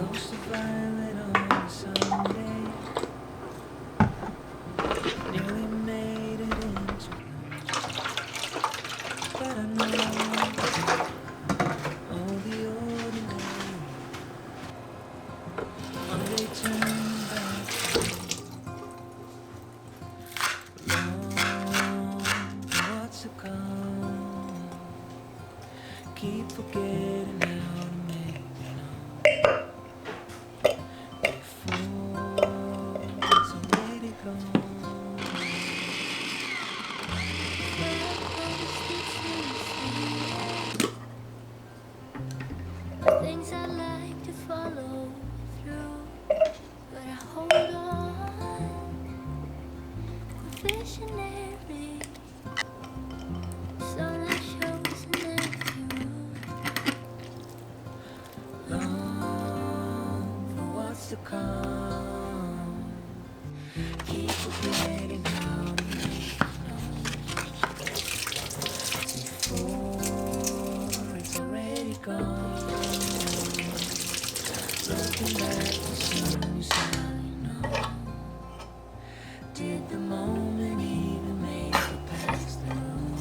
Close to violet on a Sunday. Nearly made it into blue. But I know all the ordinary. One day turn back, long for what's to come. Keep forgetting how to make it up before it's already gone. Things I like to follow through, but I hold on. I'm visionary, sunlight shows an empty room. Long for what's to come. Keep forgetting how to make it up before it's already gone. Looking back to soon you sadly know. Did the moment even make it past through?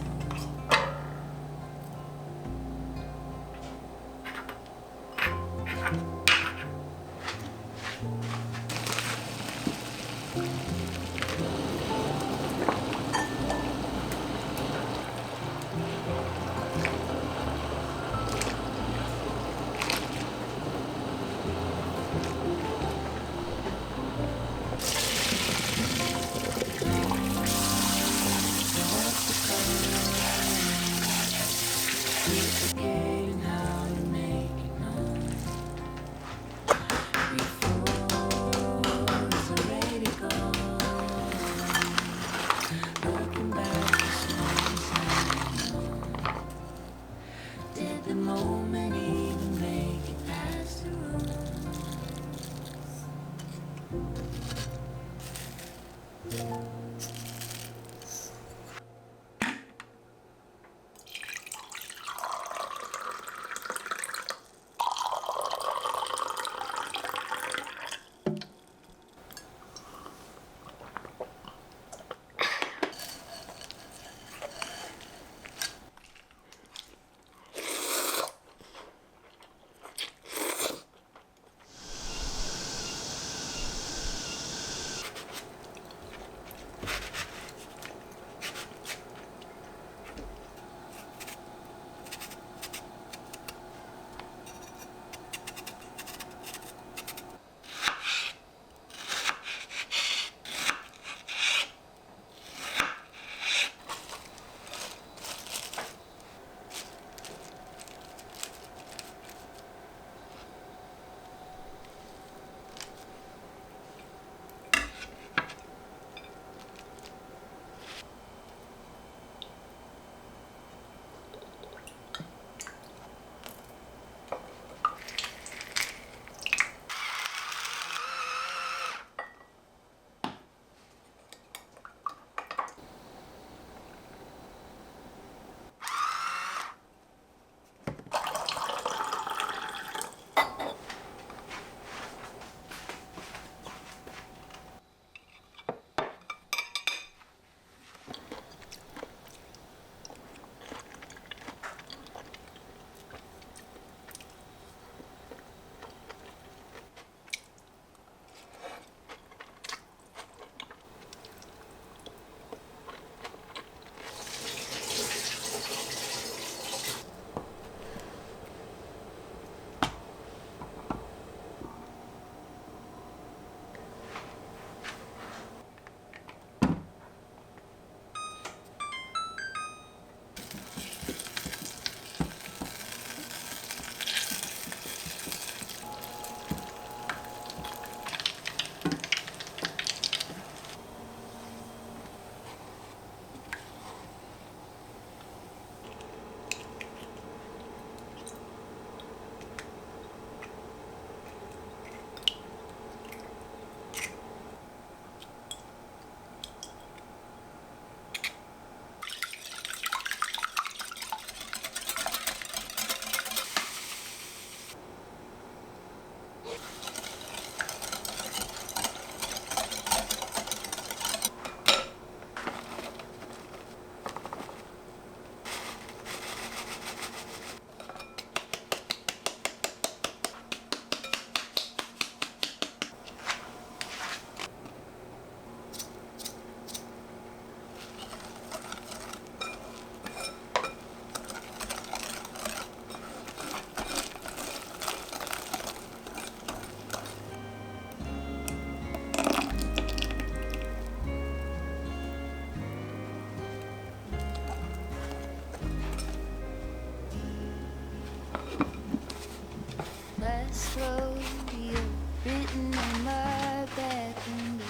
slow. You're written on my back window.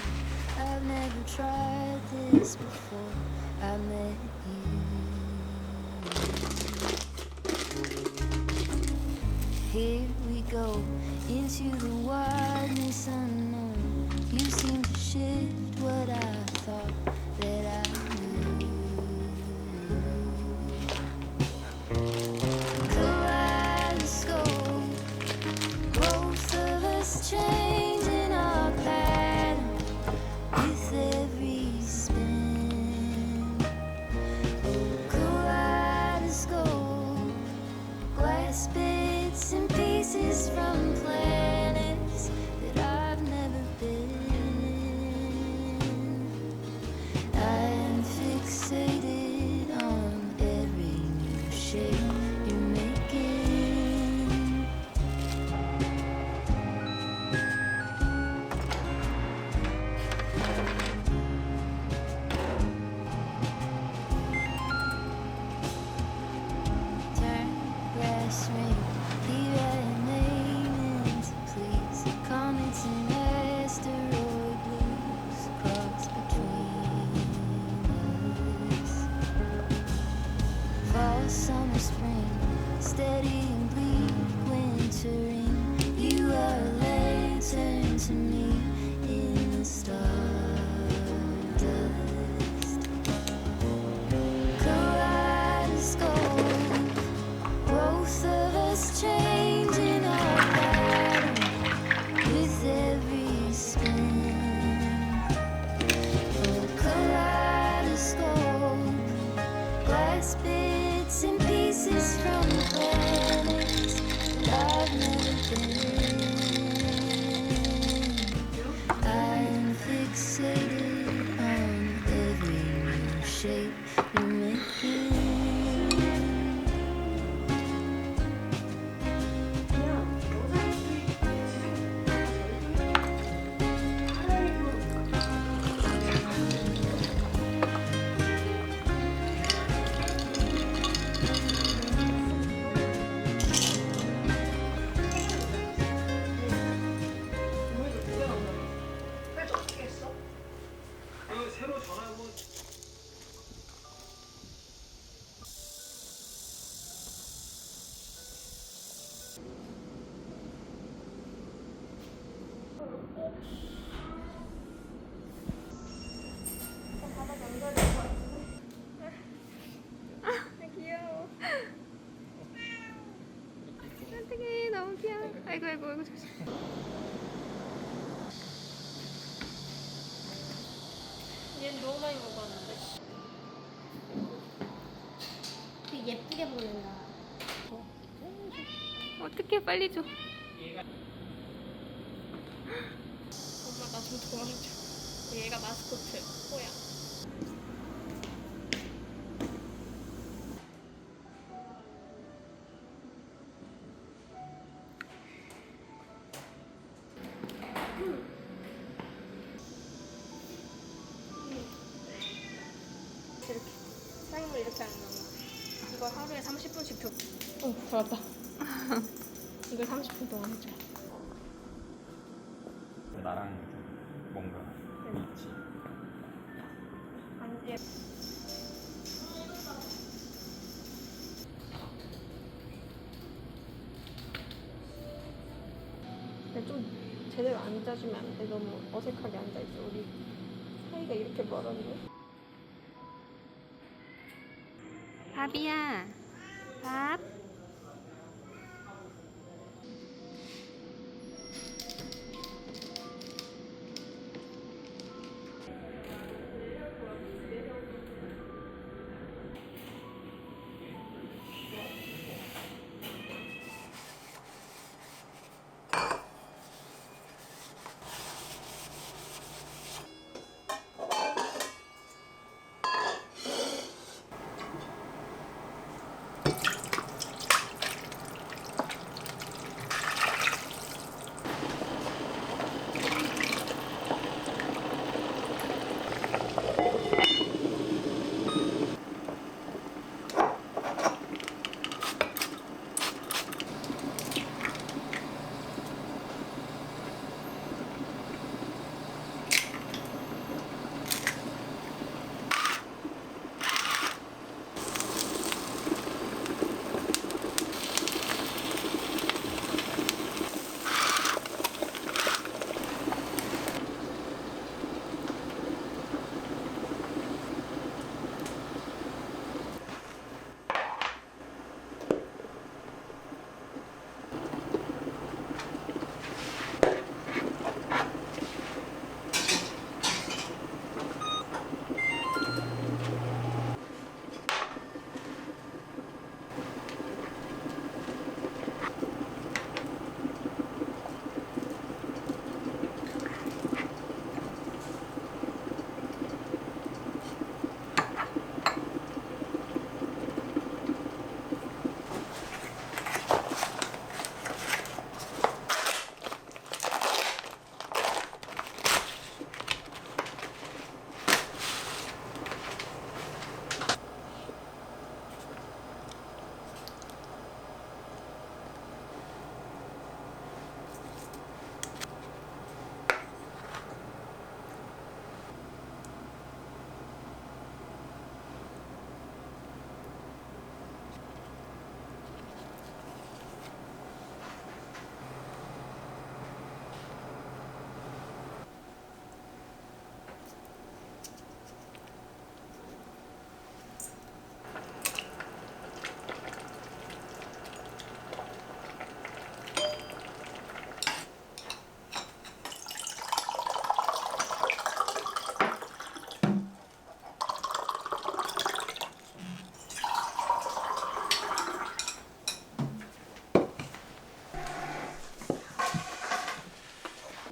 I've never tried this before. I met you. Here we go into the wildness unknown. You seem to shift what I thought that I knew. Kaleidoscope, both of us changing our pattern with every spin. Oh, kaleidoscope, glass bits and pieces from planets that I've never been. I am fixated on every new shape you're making. Turn grass ring, leave a name into please. Comets and asteroid blues cross between us. Fall, summer, spring, steady and bleak, wintering. You are a lantern to me in the stardust. Kaleidoscope, both of us changing our pattern with every spin. Oh, kaleidoscope, glass bits and pieces from planets that I've never been. I'm fixated on every new shape you're making. 새로 전화해보 귀여워. 어떡해, 너무 귀여워. 아이고, 아이고, 아이고, 조심. 얘는 너무 많이 먹었는데. 되게 예쁘게 보인다. 어떡해, 빨리 줘. 엄마, 나 좀 도와줘. 얘가 마스코트, 호야. 이렇게 사용을 이렇게 하는 거야. 이걸 하루에 30분씩 줘. 좋았다. 이걸 30분 동안 해줘. 나랑 뭔가 있지. 안돼. 근데 좀 제대로 앉아주면 안 돼. 너무 어색하게 앉아있어. 우리 사이가 이렇게 멀었네. 밥이야. 밥.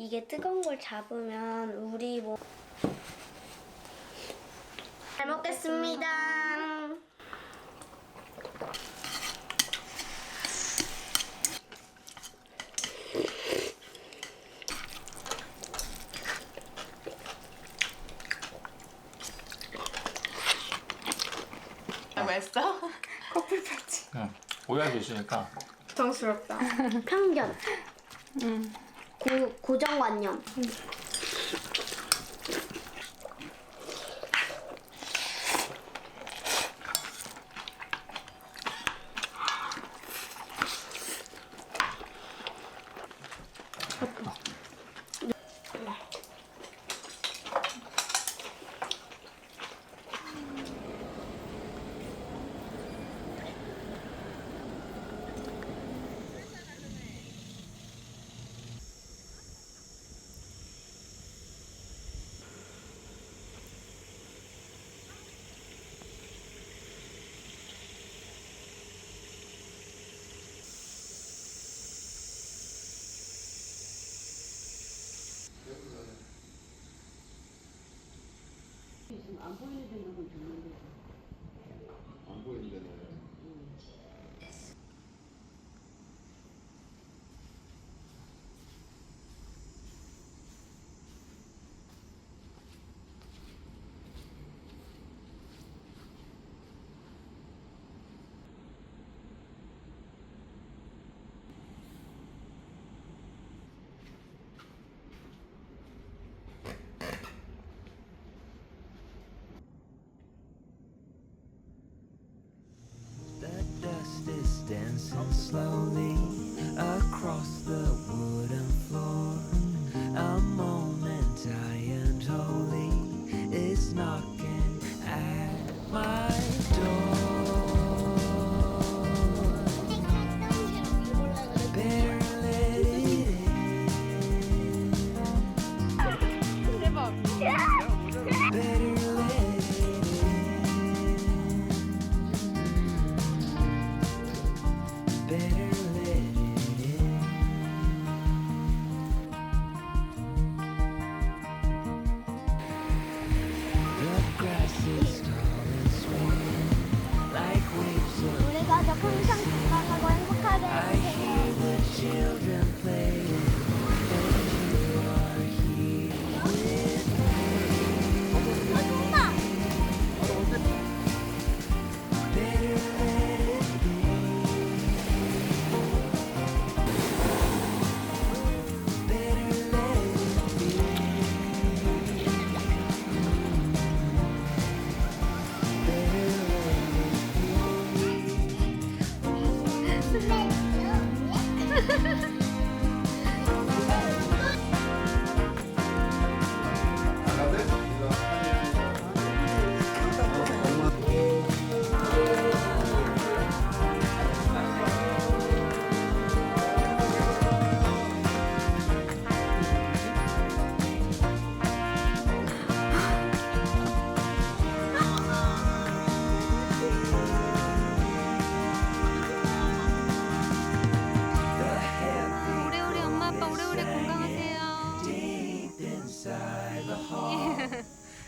이게 뜨거운 걸 잡으면 우리 뭐. 잘 먹겠습니다. 맛있어? 응. 오해할 수 있으니까. 정스럽다. 편견. 고정관념. 안 보이는 데는 The dust is dancing slowly across the wooden floor. A moment I and holy is knocking at my door. Better let it in. 대박. Better let it in. Better let it in. The grass is tall and swinging like waves of 우리 가족 항상 건강하고 행복하게 I hear the children playing, and you are here with me. Better let it be. Better let it be. Better let it 나가대? 오래오래 엄마 아빠 오래오래 건강하세요. deep inside the hall.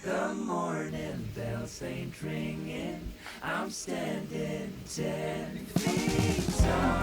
The morning bells ain't ringing. I'm standing 10 feet tall.